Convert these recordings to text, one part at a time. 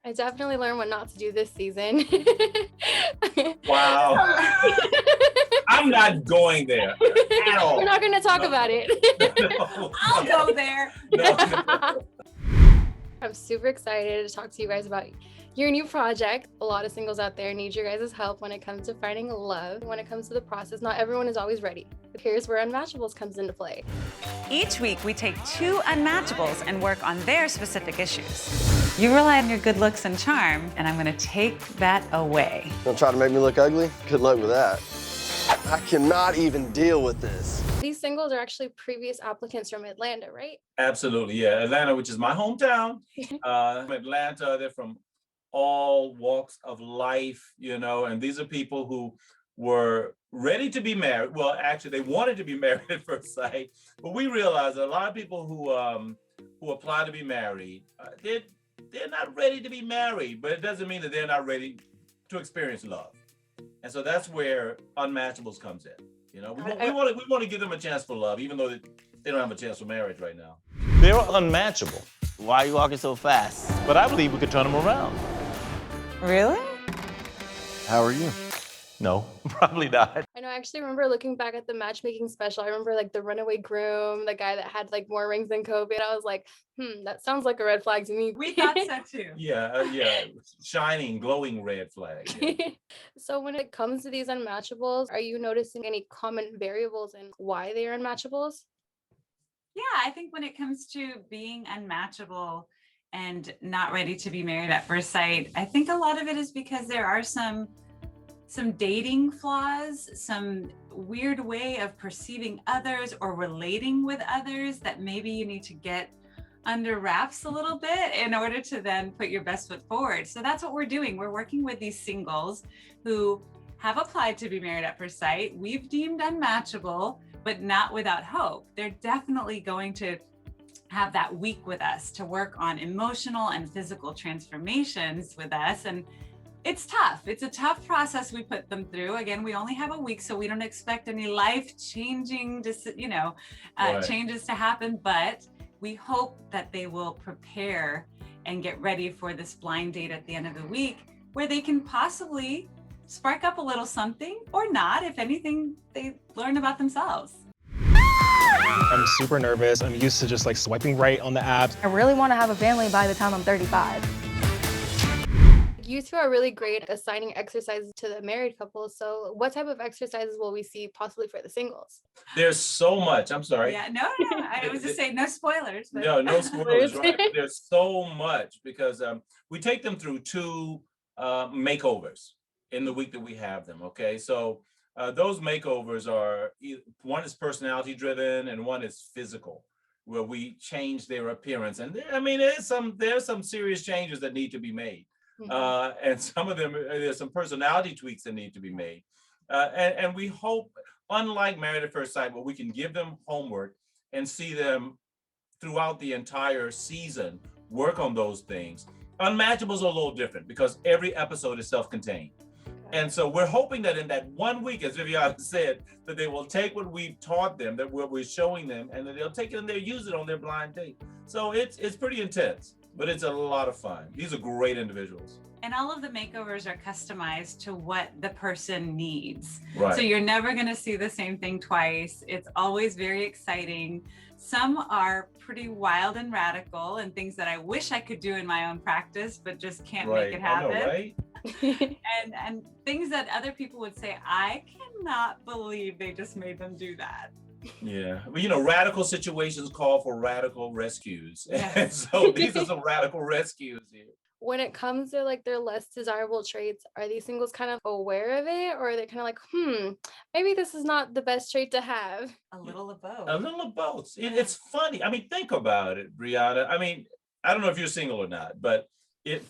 I definitely learned what not to do this season. Wow. I'm not going there at all. We're not going to talk about it. No. I'll go there. No. I'm super excited to talk to you guys about your new project. A lot of singles out there need your guys' help when it comes to finding love. When it comes to the process, not everyone is always ready. Here's where Unmatchables comes into play. Each week, we take 2 unmatchables and work on their specific issues. You rely on your good looks and charm, and I'm gonna take that away. Gonna try to make me look ugly? Good luck with that. I cannot even deal with this. These singles are actually previous applicants from Atlanta, right? Absolutely, yeah. Atlanta, which is my hometown. Atlanta, they're from all walks of life, and these are people who were ready to be married. Well, actually, they wanted to be married at first sight, but we realized that a lot of people who apply to be married, they're not ready to be married, but it doesn't mean that they're not ready to experience love. And so that's where Unmatchables comes in. We want to give them a chance for love, even though they don't have a chance for marriage right now. They're unmatchable, Why are you walking so fast? but I believe we could turn them around. Really? How are you? No, probably not. I know, I actually remember looking back at the matchmaking special. I remember like the runaway groom, the guy that had like more rings than Kobe. And I was like, that sounds like a red flag to me. We thought so too. Yeah, shining, glowing red flag. Yeah. So when it comes to these unmatchables, are you noticing any common variables in why they are unmatchables? Yeah, I think when it comes to being unmatchable and not ready to be married at first sight, I think a lot of it is because there are some dating flaws, some weird way of perceiving others or relating with others that maybe you need to get under wraps a little bit in order to then put your best foot forward. So that's what we're doing. We're working with these singles who have applied to be married at first sight. We've deemed unmatchable, but not without hope. They're definitely going to have that week with us to work on emotional and physical transformations with us. And it's tough. It's a tough process we put them through. Again, we only have a week, so we don't expect any life-changing, Right. changes to happen, but we hope that they will prepare and get ready for this blind date at the end of the week where they can possibly spark up a little something or not, if anything, they learn about themselves. I'm super nervous. I'm used to just like swiping right on the apps. I really want to have a family by the time I'm 35. You two are really great at assigning exercises to the married couples. So what type of exercises will we see possibly for the singles? There's so much. I'm sorry. Yeah, no, I was just saying no spoilers. But... No spoilers, right? There's so much because we take them through 2 makeovers in the week that we have them, okay? So those makeovers are, one is personality driven and one is physical, where we change their appearance. And there's some serious changes that need to be made. And some of them, there's some personality tweaks that need to be made. And we hope, unlike Married at First Sight, where we can give them homework and see them throughout the entire season work on those things, Unmatchables are a little different because every episode is self-contained. And so we're hoping that in that 1 week, as Viviana said, that they will take what we've taught them, that what we're showing them, and that they'll take it and they'll use it on their blind date. So it's pretty intense, but it's a lot of fun. These are great individuals. And all of the makeovers are customized to what the person needs. Right. So you're never going to see the same thing twice. It's always very exciting. Some are pretty wild and radical and things that I wish I could do in my own practice, but just can't make it happen. I know, right? and things that other people would say, I cannot believe they just made them do that. Yeah, well, radical situations call for radical rescues. Yes. And so these are some radical rescues here. When it comes to like their less desirable traits, are these singles kind of aware of it, or are they kind of like, maybe this is not the best trait to have? A little of both. A little of both. It's funny. Think about it, Brianna. I don't know if you're single or not, but okay.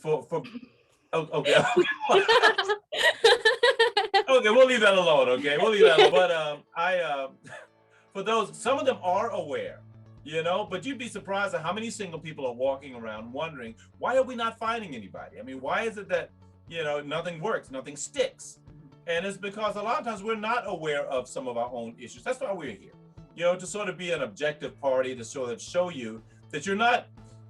Okay, we'll leave that alone. Okay, we'll leave that alone. But for those, some of them are aware, but you'd be surprised at how many single people are walking around wondering, why are we not finding anybody? Why is it that, nothing works, nothing sticks? And it's because a lot of times we're not aware of some of our own issues. That's why we're here, to sort of be an objective party to sort of show you that you're not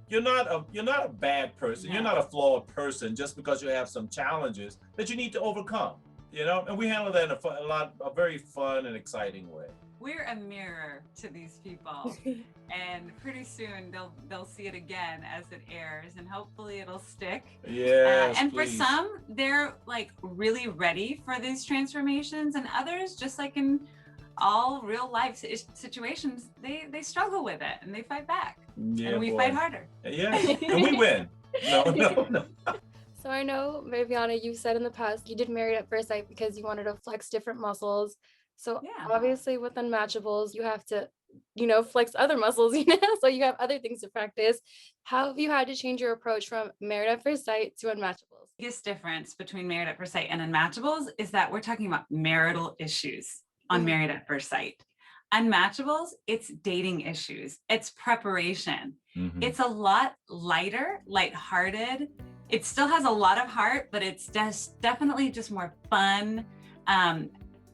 you're not a bad person. You're not a flawed person just because you have some challenges that you need to overcome. And we handle that in a very fun and exciting way. We're a mirror to these people, and pretty soon they'll see it again as it airs, and hopefully it'll stick. Yes, and please. for some, they're like really ready for these transformations, and others, just like in all real life situations, they struggle with it and they fight back, and we fight harder. Yeah, and we win. No. So I know, Viviana, you said in the past you did Married at First Sight because you wanted to flex different muscles. So obviously with Unmatchables, you have to, flex other muscles, so you have other things to practice. How have you had to change your approach from Married at First Sight to Unmatchables? The biggest difference between Married at First Sight and Unmatchables is that we're talking about marital issues on Married at First Sight. Unmatchables, it's dating issues, it's preparation. It's a lot lighter, lighthearted. It still has a lot of heart, but it's definitely just more fun.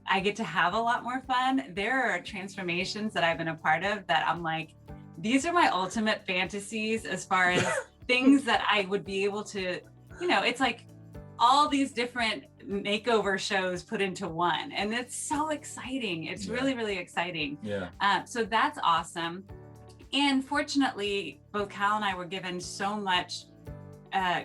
I get to have a lot more fun. There are transformations that I've been a part of that I'm like, these are my ultimate fantasies as far as things that I would be able to, it's like all these different makeover shows put into one. And it's so exciting. It's really, really exciting. Yeah. So that's awesome. And fortunately, both Cal and I were given so much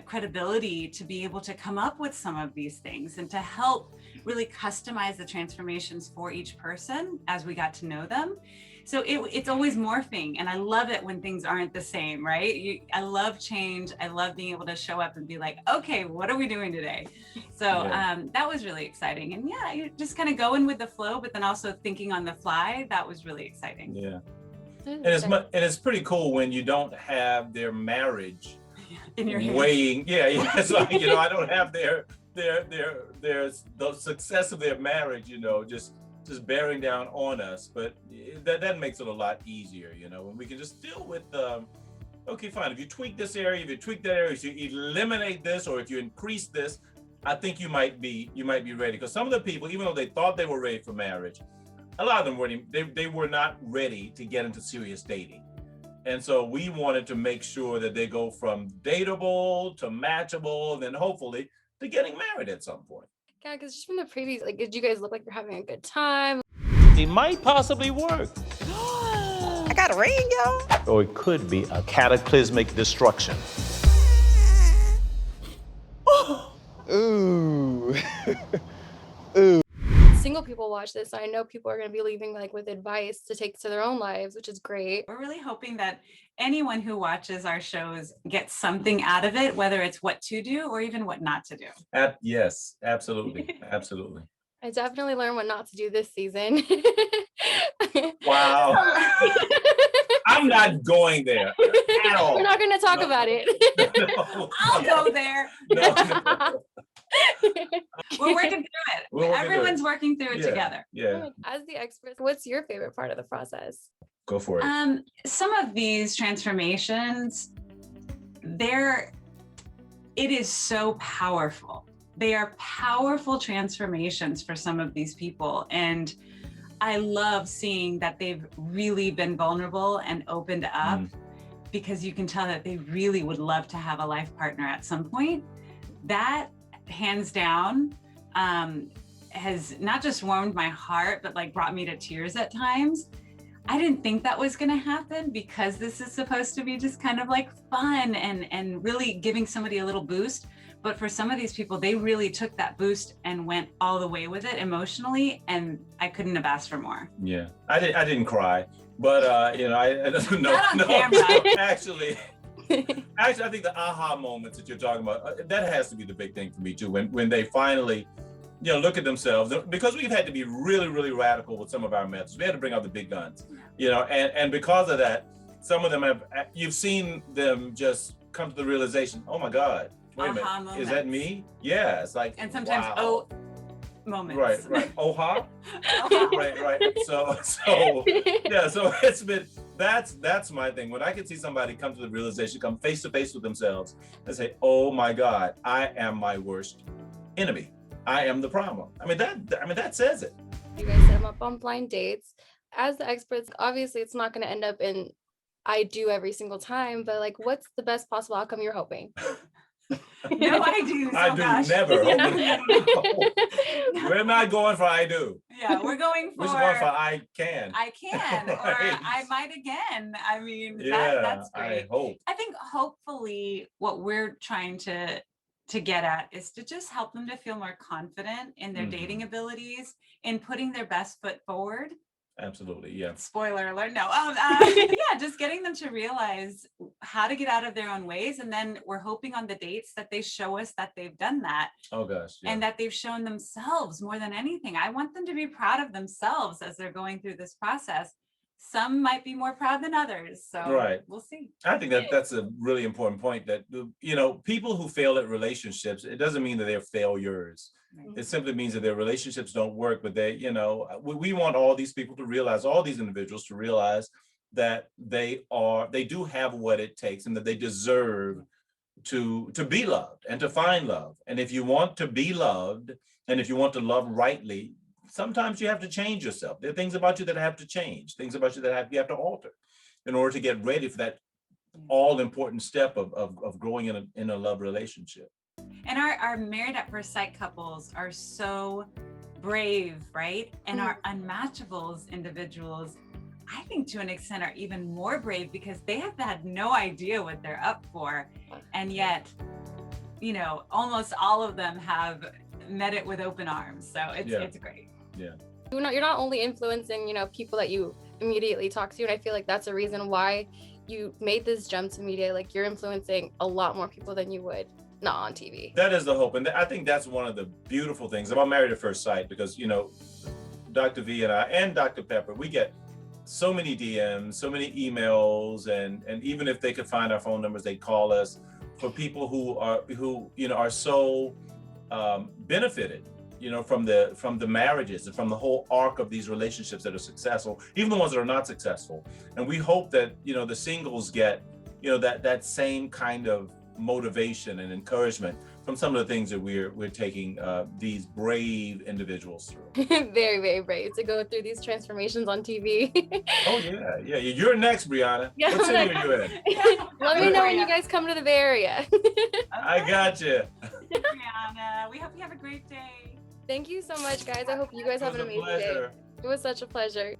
credibility to be able to come up with some of these things and to help really customize the transformations for each person as we got to know them. So it's always morphing, and I love it when things aren't the same, right? I love change. I love being able to show up and be like, okay, what are we doing today? So that was really exciting. And you're just kind of going with the flow, but then also thinking on the fly. That was really exciting. Yeah. And it's pretty cool when you don't have their marriage in your hands. Weighing. It's like, I don't have the success of their marriage, just bearing down on us. But that makes it a lot easier, when we can just deal with okay, fine, if you tweak this area, if you tweak that area, if you eliminate this, or if you increase this, I think you might be ready. Because some of the people, even though they thought they were ready for marriage, a lot of them weren't. They were not ready to get into serious dating. And so we wanted to make sure that they go from dateable to matchable, and then hopefully to getting married at some point. Yeah, because just from the previews, did you guys look like you're having a good time? It might possibly work. I got a ring, y'all. Or it could be a cataclysmic destruction. Ooh. Single people watch this, so I know people are going to be leaving with advice to take to their own lives, which is great. We're really hoping that anyone who watches our shows gets something out of it, whether it's what to do or even what not to do. Yes, absolutely. Absolutely. I definitely learned what not to do this season. Wow. I'm not going there at all. We're not going to talk about it. No. I'll go there. No. We're working through it. Everyone's working through it together. Yeah. As the expert, what's your favorite part of the process? Go for it. Some of these transformations, it is so powerful. They are powerful transformations for some of these people. And I love seeing that they've really been vulnerable and opened up, because you can tell that they really would love to have a life partner at some point. That, hands down, has not just warmed my heart, but brought me to tears at times. I didn't think that was going to happen, because this is supposed to be just kind of fun and really giving somebody a little boost. But for some of these people, they really took that boost and went all the way with it emotionally, and I couldn't have asked for more. Yeah, I didn't cry, but I don't know. Not on camera. Actually, I think the aha moments that you're talking about, that has to be the big thing for me too. When they finally, look at themselves, because we've had to be really, really radical with some of our methods. We had to bring out the big guns, and because of that, some of them you've seen them just come to the realization, oh my God, wait a minute, is that me? Yeah, it's like, and sometimes wow. Moments. Right. Oha. Right. So yeah. So it's been that's my thing. When I can see somebody come to the realization, come face to face with themselves, and say, "Oh my God, I am my worst enemy. I am the problem." That says it. You guys set them up on blind dates. As the experts, obviously, it's not going to end up in I do every single time, but like, what's the best possible outcome you're hoping? No, I do. I Oh, do gosh. never. No. We're not going for I do. Yeah, we're going for We're just going for I can. I can, or I might again. I mean, Yeah, that's great. I hope. I think hopefully what we're trying to get at is to just help them to feel more confident in their dating abilities, in putting their best foot forward. Absolutely, yeah. Spoiler alert, no. Yeah, just getting them to realize how to get out of their own ways. And then we're hoping on the dates that they show us that they've done that. Oh gosh. Yeah. And that they've shown themselves more than anything. I want them to be proud of themselves as they're going through this process. Some might be more proud than others. So Right. We'll see. I think that that's a really important point, that, you know, people who fail at relationships, it doesn't mean that they're failures. It simply means that their relationships don't work, but they, you know, we want all these people to realize, all these individuals to realize that they do have what it takes, and that they deserve to be loved and to find love. And if you want to be loved, and if you want to love rightly, sometimes you have to change yourself. There are things about you that have to change, things about you that you have to alter in order to get ready for that all important step of growing in a love relationship. And our married at first sight couples are so brave, right? And our unmatchables individuals, I think to an extent, are even more brave, because they have had no idea what they're up for. And yet, you know, almost all of them have met it with open arms. So it's great. Yeah. You're not only influencing, you know, people that you immediately talk to, and I feel like that's a reason why you made this jump to media. Like, you're influencing a lot more people than you would not on TV. That is the hope. And I think that's one of the beautiful things about Married at First Sight, because, you know, Dr. V and I and Dr. Pepper, we get so many DMs, so many emails, and even if they could find our phone numbers, they call us, for people who you know, are so benefited, you know, from the marriages and from the whole arc of these relationships that are successful, even the ones that are not successful. And we hope that, you know, the singles get, you know, that same kind of motivation and encouragement from some of the things that we're taking these brave individuals through. Very, very brave to go through these transformations on TV. Oh yeah. You're next, Brianna. Yeah, what city are you in? Let me know when you guys come to the Bay Area. I got you. Brianna, we hope you have a great day. Thank you so much, guys. I hope you guys have an amazing day. It was such a pleasure.